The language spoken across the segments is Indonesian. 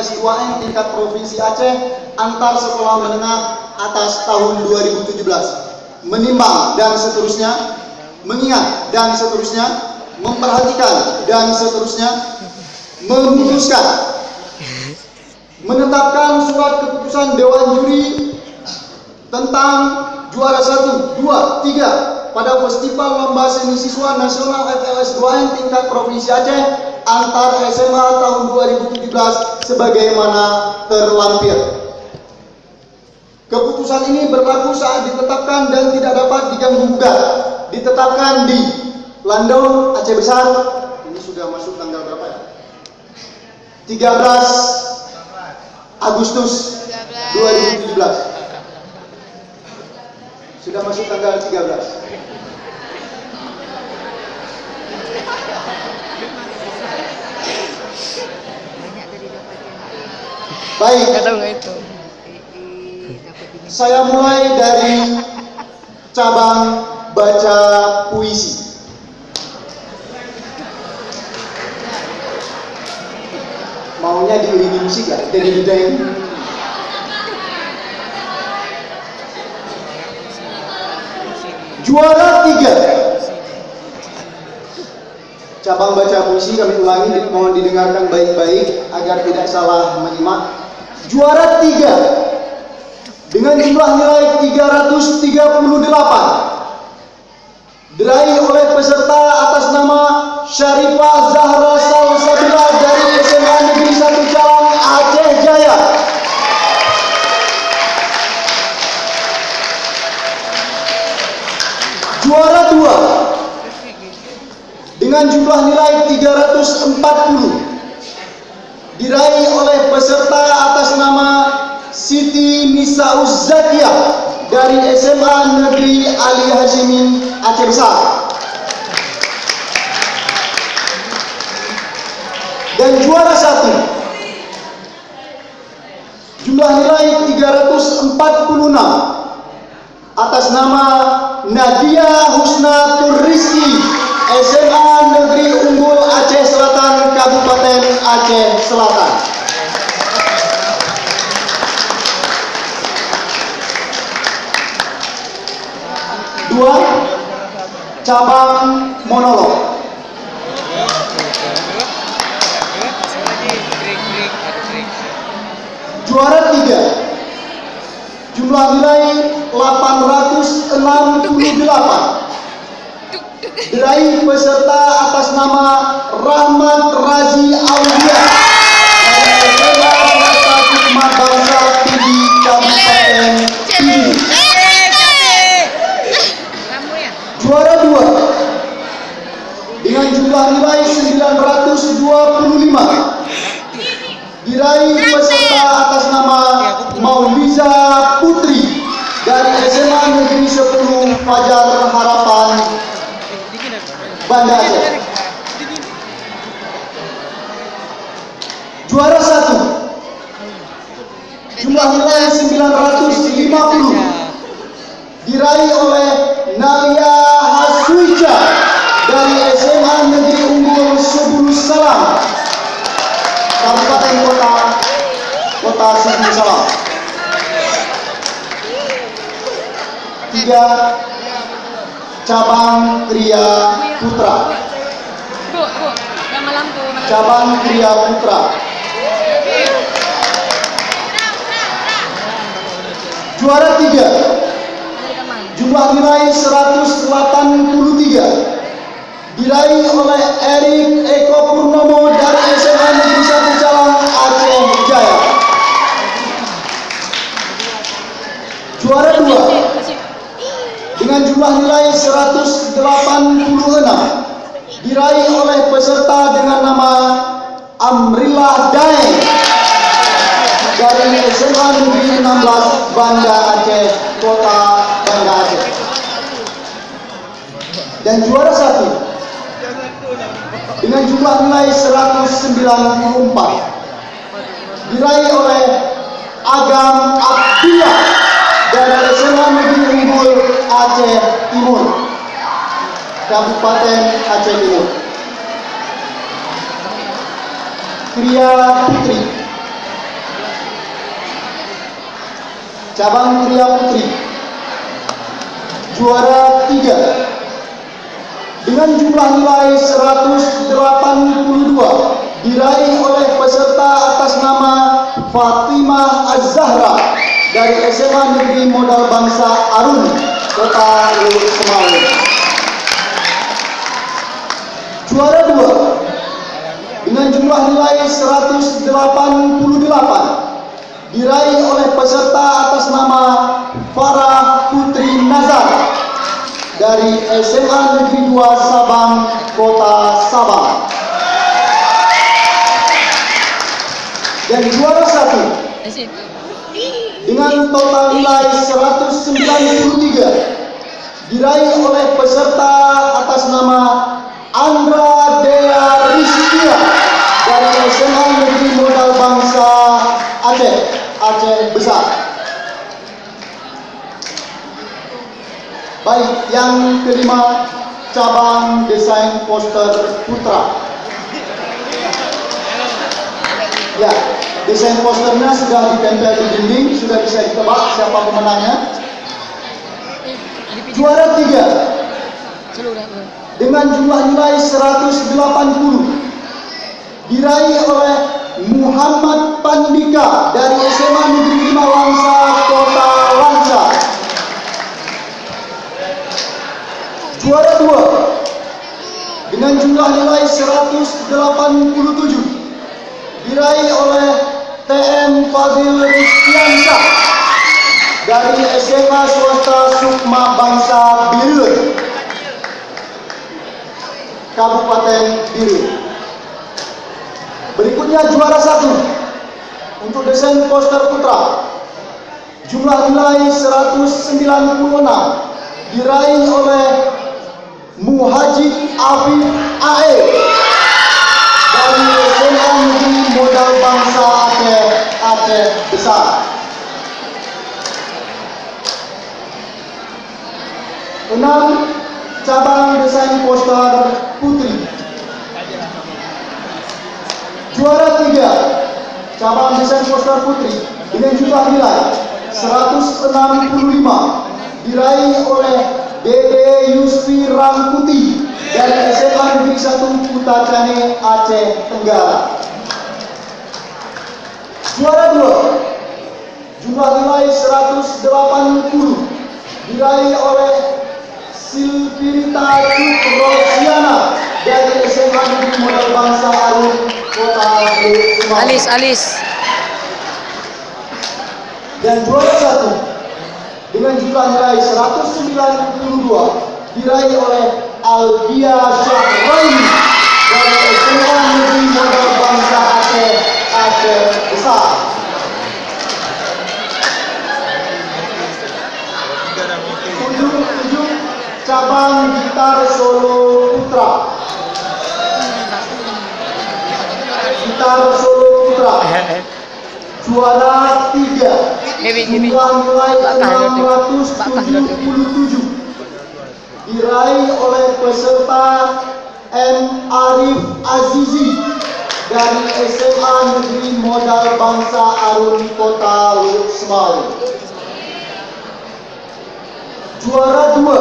S2N tingkat Provinsi Aceh antar sekolah menengah atas tahun 2017. Menimbang dan seterusnya, mengingat dan seterusnya, memperhatikan dan seterusnya, memutuskan menetapkan surat keputusan Dewan Juri tentang juara 1, 2, 3 pada Festival Lomba Seni Siswa Nasional FLS 2N tingkat Provinsi Aceh antar SMA tahun 2017 sebagaimana terlampir. Keputusan ini berlaku saat ditetapkan dan tidak dapat diganggu-gugat. Ditetapkan di Landau, Aceh Besar. Ini sudah masuk tanggal berapa ya? 13 Agustus 2017. Sudah masuk tanggal 13. Baik. Saya mulai dari cabang baca puisi. Maunya diiringi musik ya? Deng. Juara 3. Cabang baca puisi kami ulangi, mohon didengarkan baik-baik agar tidak salah menyimak. Juara 3 dengan jumlah nilai 338 diraih oleh peserta atas nama Syarifah Zahra Salsabila dari SMA Negeri 1 Calang, Aceh Jaya. Juara 2 dengan jumlah nilai 340 diraih oleh peserta atas nama Siti Nisauz Zakiyah dari SMA Negeri Ali Hashimi Aceh Besar. Dan juara 1 jumlah nilai 346 atas nama Nadia Husna Turrizki SMA Negeri Unggul Aceh Selatan Kabupaten Aceh Selatan. Dua, cabang monolog. Juara 3 jumlah nilai 868 diraih peserta atas nama Rahmat Razi Aulia dari SMA Negeri Hikmat Bangsa Pidi Kabupaten Pidi. Juara 2 dengan jumlah nilai 925 diraih peserta atas nama Mauliza Putri dari SMA Negeri 10 Fajar Harapan Banda Aceh. Juara 1 jumlah nilai 950 diraih oleh Nalia Haswija dari SMA Negeri Unggul Subulus Salam Kabupaten Kota Subulus Salam. 3 cabang Kriya Putra. Cabang Kriya Putra. Juara 3 jumlah nilai 183 diraih oleh Erik Eko Purnomo dari SMA Negeri 1 Calang, Aceh Jaya. Juara 2 dengan jumlah nilai 186 diraih oleh peserta dengan nama Amrillah Daeng dari SMA Negeri 16 Banda Aceh, Kota Banda Aceh. Dan juara 1 dengan jumlah nilai 194 diraih oleh Agam Abdillah dari SMA Negeri Unggul Aceh Timur, Kabupaten Aceh Timur. Kriya Putri. cabang pria putri. Juara 3 dengan jumlah nilai 182 diraih oleh peserta atas nama Fatimah Az-Zahra dari SMA Negeri Modal Bangsa Arun, Kota Luhur Semawe. Juara 2 dengan jumlah nilai 188 diraih oleh peserta atas nama Farah Putri Nazar dari SMA Negeri 2 Sabang, Kota Sabang. Dan juara 1 dengan total nilai 193 diraih oleh peserta atas nama Andra Dea Rizkia dari SMA Negeri Modal Bangsa Aceh Besar. Baik, yang kelima cabang desain poster putra. Ya, desain posternya sudah ditempel di dinding, sudah bisa ditebak siapa pemenangnya. Juara 3 dengan jumlah nilai 180 diraih oleh Muhammad Pandika dari SMA Negeri 5 Wangsa, Kota Lanca. Juara 2 dengan jumlah nilai 187 diraih oleh TM Fadil Rizkiansyah dari SMA Swasta Sukma Bangsa Birun, Kabupaten Birun. Berikutnya juara 1 untuk desain poster putra. Jumlah nilai 196 diraih oleh Muhajib Afif AE dari SMA Negeri Modal Bangsa Aceh Besar. Enam, cabang desain poster putri. Juara 3 cabang desain poster putri dengan jumlah nilai 165 diraih oleh Dede Yusfi Rangkuti dari SMA Negeri 1 Kutacane, Aceh Tenggara. Juara 2 jumlah nilai 180 diraih oleh Silvirita Rosiana dari SMA Negeri Modal Bangsa Arun, Kota Luhur. Alis. Dan juara 1 dengan jumlah nilai 192 diraih oleh Aldia Syahraini dari SMA Negeri Modal Bangsa Aceh Besar. Ujung cabang gitar solo putra. Gitar solo putra. Juara 3 jumlah nilai 677 diraih oleh peserta M. Arif Azizi dari SMA Negeri Modal Bangsa Arun, Kota Luhur Semawe. Juara 2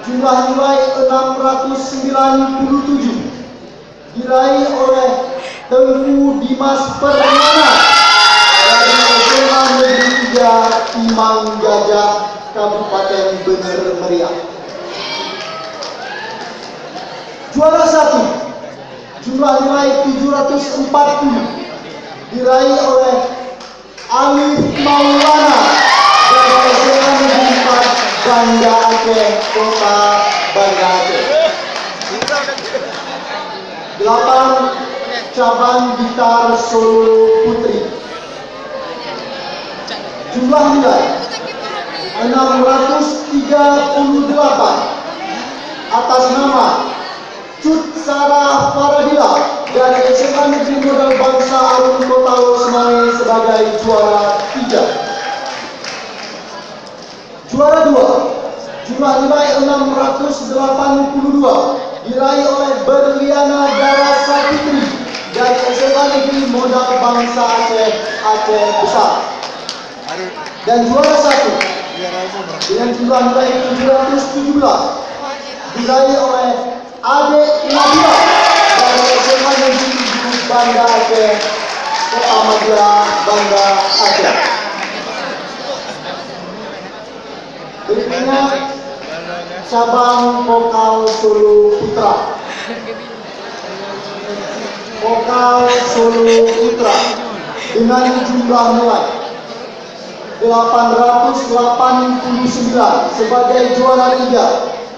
jumlah nilai 697 diraih oleh Tengku Dimas Permana dari SMA Negeri 3 Timang Gajah, Kabupaten Bener Meriah. Juara 1 jumlah nilai 740 diraih oleh Alif Maulana dari SMA Negeri 4 Banda Aceh, Kota Banda Aceh. 8 cabang gitar solo putri. Jumlah nilai 638 atas nama Cut Sarah Faradila dari SMA Negeri Modal Bangsa Arun, Kota Luhur Semawe sebagai juara 3. Juara 2 jumlah nilai 682 diraih oleh Berliana Dara Sapitri dari SMA Negeri Modal Bangsa Aceh Besar. Dan juara 1 dengan jumlah nilai 717 diraih oleh Ade Nadia dari SMA Negeri 7 Banda Aceh, Kota Madya, Banda Aceh. Berikutnya cabang vokal solo putra. Vokal solo putra dengan jumlah nilai 889 sebagai juara 3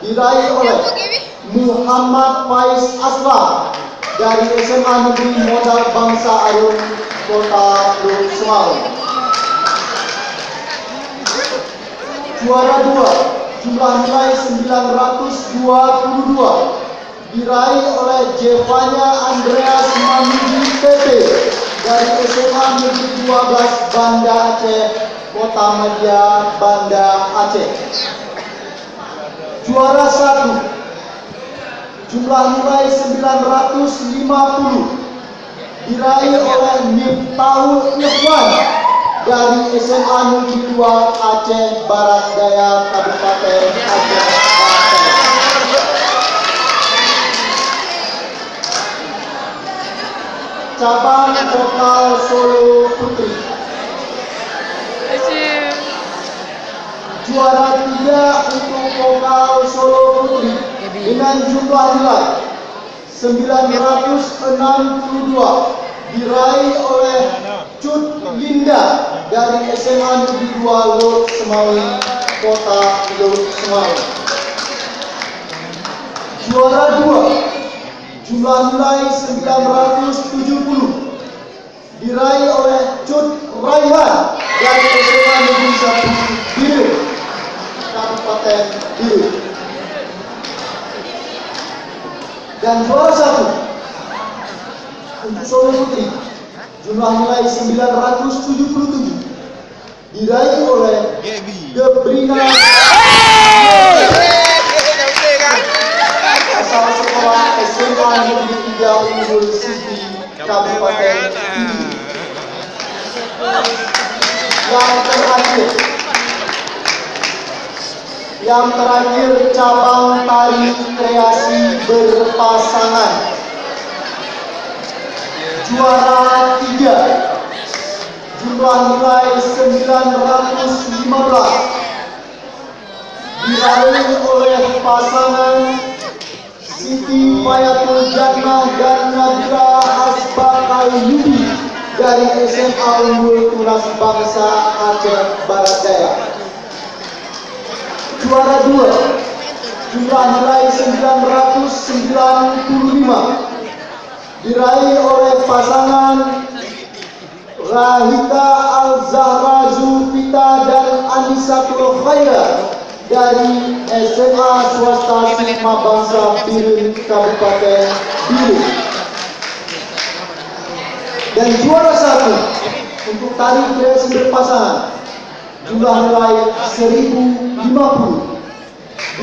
diraih oleh Muhammad Faiz Aslam dari SMA Negeri Modal Bangsa Arun, Kota Teluk Semau. Juara 2 jumlah nilai 922 diraih oleh Jevanya Andreas Mamuji PP dari SMA Negeri 12 Banda Aceh, Kota Madya, Banda Aceh. Juara 1 jumlah nilai 950 diraih oleh Miftahul Ikhwan dari SMA Negeri 2 Aceh Barat Daya, Kabupaten Aceh Barat. Cabang vokal solo putri. Juara 3 untuk vokal solo putri dengan jumlah nilai 962 diraih oleh Cut Linda dari SMA Negeri 2 Lok Semawi, Kota Lok Semawi. Juara 2 jumlah nilai 970 diraih oleh Cut Raihan dari SMA Negeri 1 Biru, Kabupaten Biru. Dan juara 1 untuk solo putri jumlah nilai 977 diraih oleh Debrina asal sekolah SMA Negeri 3 Unggul Siti, Kabupaten Pidi. Yang terakhir cabang tari kreasi berpasangan. Juara 3 jumlah nilai 915 diraih oleh pasangan Siti Fayatul Jannah dan Nadira Hasbakalyudi dari SMA Unggul Tunas Bangsa Aceh Barat Daya. Juara 2 jumlah nilai 995 diraih oleh pasangan Rahita Al-Zahra Zulfita dan Anisatul Khaira dari SMA Swasta Sigma Bangsa Birin, Kabupaten Birin. Dan juara 1 untuk tari kreasi berpasangan jumlah nilai 1050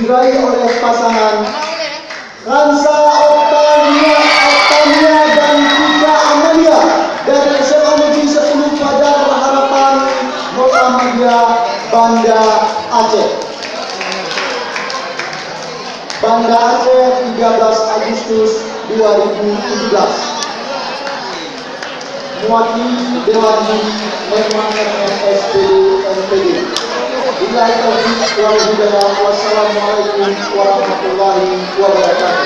diraih oleh pasangan Kansa Oktania dan Tika Amalia dari SMA Negeri 10 Fajar Harapan, Kota Madya, Banda Aceh. Banda Aceh 13 Agustus 2017. Mewakili Dewan Juri Memang SPD NPD. Wassalamualaikum warahmatullahi wabarakatuh.